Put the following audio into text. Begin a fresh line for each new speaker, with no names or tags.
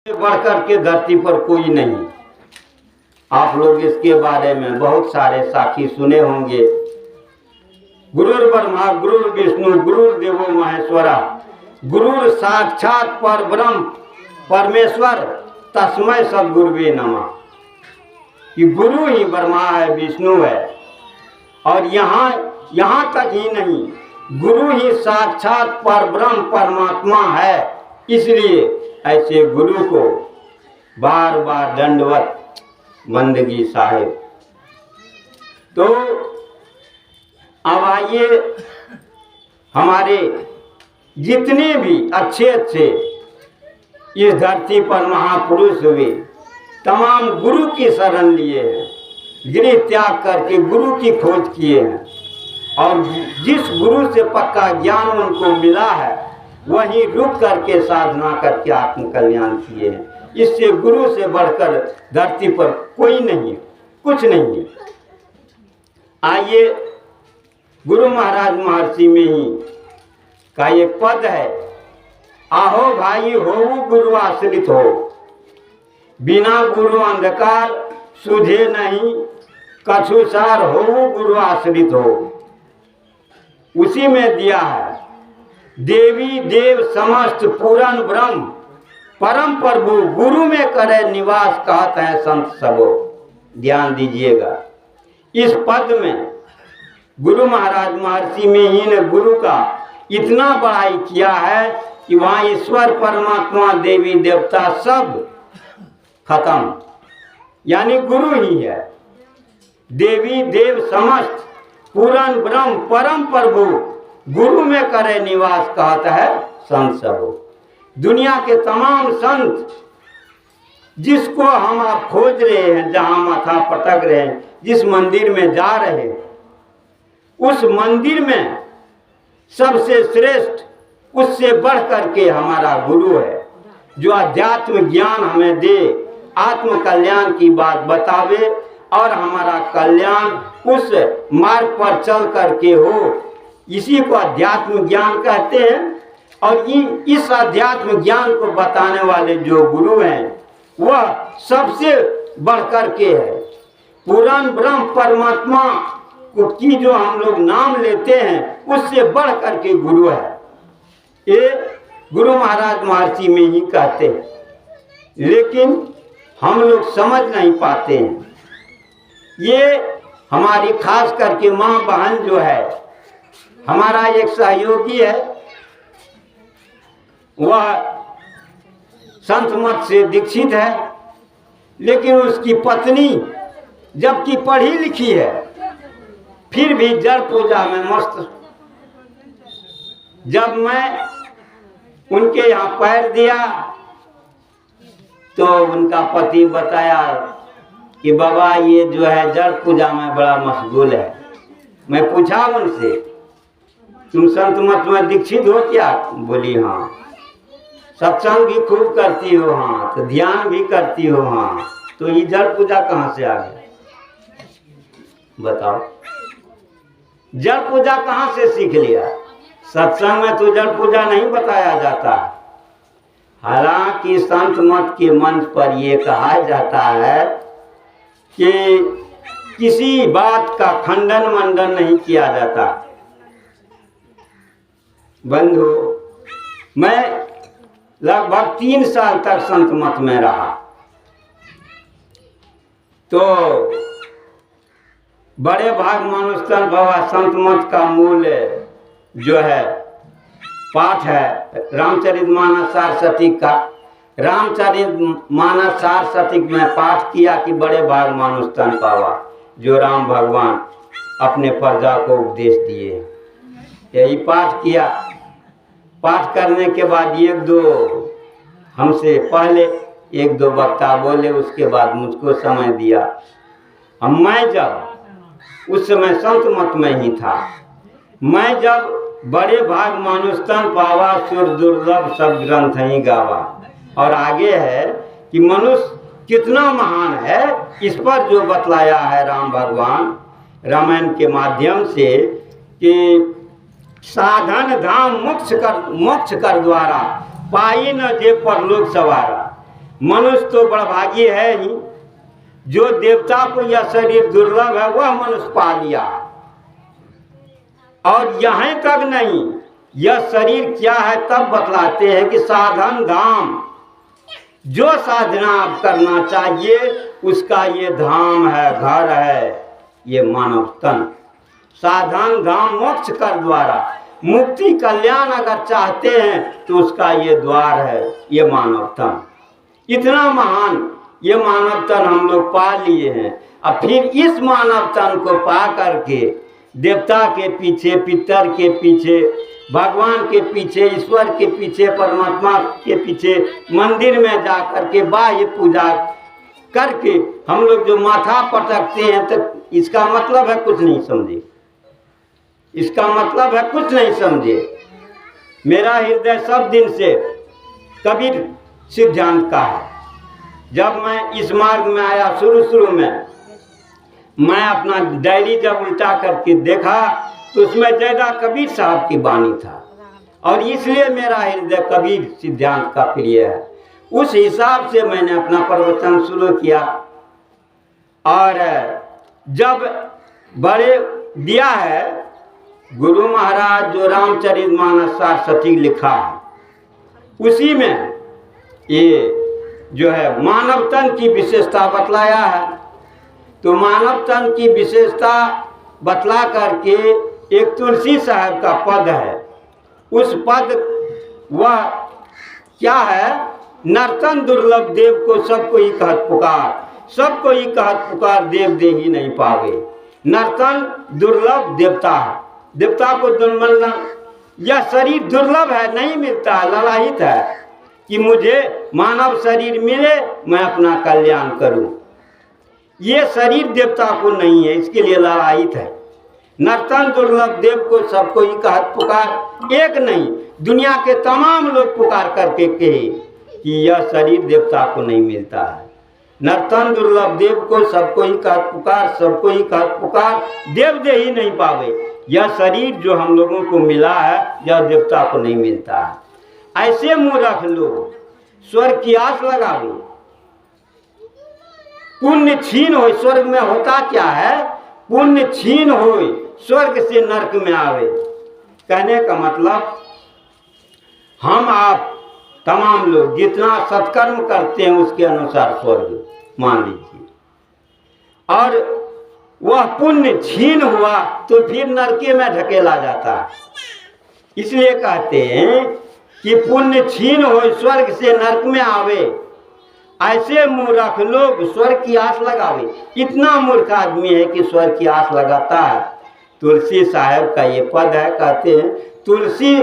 बढ़कर के धरती पर कोई नहीं। आप लोग इसके बारे में बहुत सारे साखी सुने होंगे। गुरुर् ब्रह्मा गुरुर् विष्णु गुरुर्देवो महेश्वरा गुरुर साक्षात पर ब्रह्म परमेश्वर तस्मै सद्गुरुवे नमः। कि गुरु ही ब्रह्मा है, विष्णु है, और यहाँ तक ही नहीं, गुरु ही साक्षात पर ब्रह्म परमात्मा है। इसलिए ऐसे गुरु को बार बार दंडवत बंदगी साहिब। तो अब आइए, हमारे जितने भी अच्छे अच्छे इस धरती पर महापुरुष हुए, तमाम गुरु की शरण लिए हैं, गृह त्याग करके गुरु की खोज किए हैं, और जिस गुरु से पक्का ज्ञान उनको मिला है वहीं रुक करके साधना करके आत्म कल्याण किए हैं। इससे गुरु से बढ़कर धरती पर कोई नहीं, कुछ नहीं है। आइए, गुरु महाराज महर्षि में ही का एक पद है, आहो भाई होवु गुरु आश्रित हो, बिना गुरु अंधकार सूझे नहीं, कछुसार होवु गुरु आश्रित हो। उसी में दिया है, देवी देव समस्त पूरन ब्रह्म परम प्रभु गुरु में करे निवास, कहते हैं संत सबो। ध्यान दीजिएगा, इस पद में गुरु महाराज महर्षि में ही ने गुरु का इतना बड़ाई किया है कि वहाँ ईश्वर परमात्मा देवी देवता सब खत्म, यानी गुरु ही है। देवी देव समस्त पूरन ब्रह्म परम प्रभु गुरु में करे निवास, कहता है संत सबो। दुनिया के तमाम संत जिसको हम आप खोज रहे हैं, जहाँ माथा पटक रहे हैं, जिस मंदिर में जा रहे हैं, उस मंदिर में सबसे श्रेष्ठ, उससे बढ़ करके हमारा गुरु है, जो अध्यात्म ज्ञान हमें दे, आत्म कल्याण की बात बतावे और हमारा कल्याण उस मार्ग पर चल करके हो। इसी को अध्यात्म ज्ञान कहते हैं। और इस अध्यात्म ज्ञान को बताने वाले जो गुरु हैं वह सबसे बढ़कर के है। पूर्ण ब्रह्म परमात्मा को की जो हम लोग नाम लेते हैं, उससे बढ़ करके गुरु है। ये गुरु महाराज महर्षि में ही कहते हैं, लेकिन हम लोग समझ नहीं पाते हैं। ये हमारी खास करके माँ बहन जो है, हमारा एक सहयोगी है, वह संत मत से दीक्षित है, लेकिन उसकी पत्नी जबकि पढ़ी लिखी है, फिर भी जड़ पूजा में मस्त। जब मैं उनके यहाँ पैर दिया तो उनका पति बताया कि बाबा ये जो है जड़ पूजा में बड़ा मशगूल है। मैं पूछा उनसे, तुम संत मत में दीक्षित हो क्या? बोली हाँ। सत्संग भी खूब करती हो? हाँ। तो ध्यान भी करती हो? हाँ। तो ये जड़ पूजा कहाँ से आ गया? बताओ, जड़ पूजा कहाँ से सीख लिया? सत्संग में तो जड़ पूजा नहीं बताया जाता। हालांकि संत मत के मंच पर यह कहा जाता है कि किसी बात का खंडन मंडन नहीं किया जाता। बंधु, मैं लगभग 3 साल तक संत मत में रहा। तो बड़े भाग मनुष्य बाबा संत मत का मूल जो है पाठ है रामचरितमानस सारस्वतिक का। रामचरितमानस सारस्वतिक में पाठ किया कि बड़े भाग मानुष तन पावा, जो राम भगवान अपने प्रजा को उपदेश दिए। यही पाठ किया। पाठ करने के बाद 1-2 हमसे पहले 1-2 वक्ता बोले, उसके बाद मुझको समय दिया। अब मैं जब उस समय संत मत में ही था, मैं जब बड़े भाग मानुष तन पावा, सुर दुर्लभ सब ग्रंथ ही गावा, और आगे है कि मनुष्य कितना महान है, इस पर जो बतलाया है राम भगवान रामायण के माध्यम से कि साधन धाम मोक्ष कर द्वारा, पाई न जे परलोक सवारा। मनुष्य तो बड़भागी है ही, जो देवता को यह शरीर दुर्लभ है वह मनुष्य पा लिया। और यहाँ तक नहीं, यह शरीर क्या है तब बतलाते हैं कि साधन धाम, जो साधना आप करना चाहिए उसका ये धाम है, घर है, ये मानव तन। साधन धाम मोक्ष कर द्वारा, मुक्ति कल्याण अगर चाहते हैं तो उसका ये द्वार है, ये मानव तन। इतना महान ये मानव तन हम लोग पा लिए हैं। अब फिर इस मानव तन को पा करके देवता के पीछे, पितर के पीछे, भगवान के पीछे, ईश्वर के पीछे, परमात्मा के पीछे मंदिर में जा करके बाह्य पूजा करके हम लोग जो माथा पटकते हैं, तो इसका मतलब है कुछ नहीं समझे, इसका मतलब है कुछ नहीं समझे। मेरा हृदय सब दिन से कबीर सिद्धांत का है। जब मैं इस मार्ग में आया शुरू में, मैं अपना डायरी जब उल्टा करके देखा तो उसमें ज़्यादा कबीर साहब की वाणी था, और इसलिए मेरा हृदय कबीर सिद्धांत का प्रिय है। उस हिसाब से मैंने अपना प्रवचन शुरू किया। और जब बड़े दिया है गुरु महाराज जो रामचरितमानस सारस्वती लिखा है, उसी में ये जो है मानव तन की विशेषता बतलाया है। तो मानव तन की विशेषता बतला करके एक तुलसी साहब का पद है, उस पद वह क्या है, नर्तन दुर्लभ देव को सबको ही कहत पुकार, सबको ही कहत पुकार, देव दे ही नहीं पावे। नर्तन दुर्लभ देवता है, देवता को दुर्मलना, यह शरीर दुर्लभ है, नहीं मिलता है, ललाहित है कि मुझे मानव शरीर मिले, मैं अपना कल्याण करूं। ये शरीर देवता को नहीं है, इसके लिए ललाहित है। नर्तन दुर्लभ देव को सबको ही कहत पुकार, एक नहीं दुनिया के तमाम लोग पुकार करके कहे कि यह शरीर देवता को नहीं मिलता है। नर्तन दुर्लभ देव को सबको ही कहत पुकार, सबको ही कहत पुकार, देव दे ही नहीं पावे। यह शरीर जो हम लोगों को मिला है यह देवता को नहीं मिलता है। ऐसे मुंह रख लो, स्वर्ग की आस लगावे, पुण्य छीन हो। स्वर्ग में होता क्या है, पुण्य छीन हो, स्वर्ग से नरक में आवे। कहने का मतलब हम आप तमाम लोग जितना सत्कर्म करते हैं उसके अनुसार स्वर्ग मान लीजिए, और वह पुण्य छीन हुआ तो फिर नरके में ढकेला जाता है। इसलिए कहते हैं कि पुण्य छीन हो, स्वर्ग से नरक में आवे। ऐसे मूर्ख लोग स्वर्ग की आस लगावे। इतना मूर्ख आदमी है कि स्वर्ग की आस लगाता है। तुलसी साहब का ये पद है, कहते हैं तुलसी